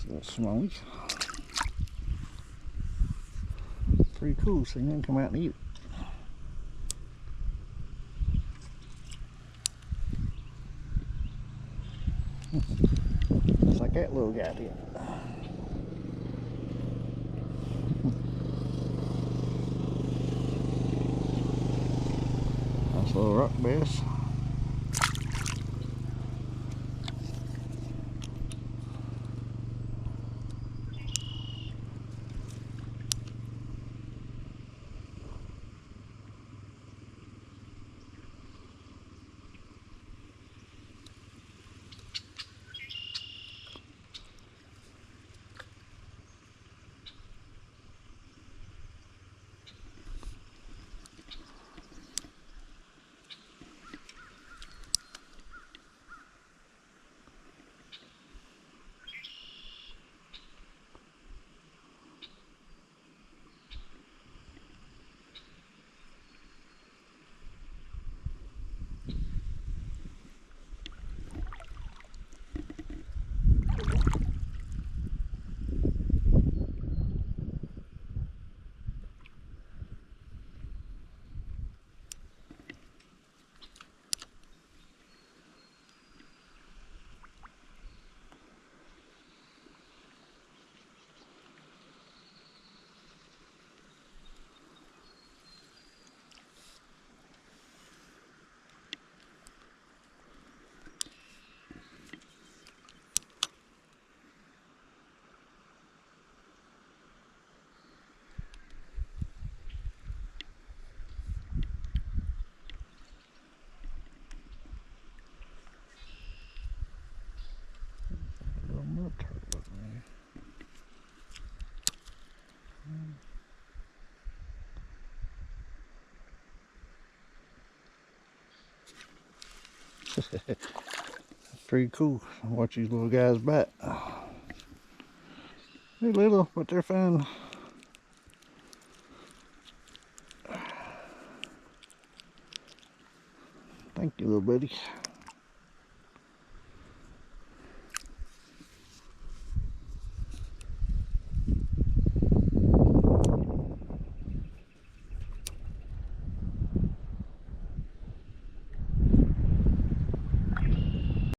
little smallie. Pretty cool, so you can come out and eat it. Just like that little guy did. Nice little rock bass. Pretty cool. Watch these little guys bite. They're little, but they're fun. Thank you, little buddy.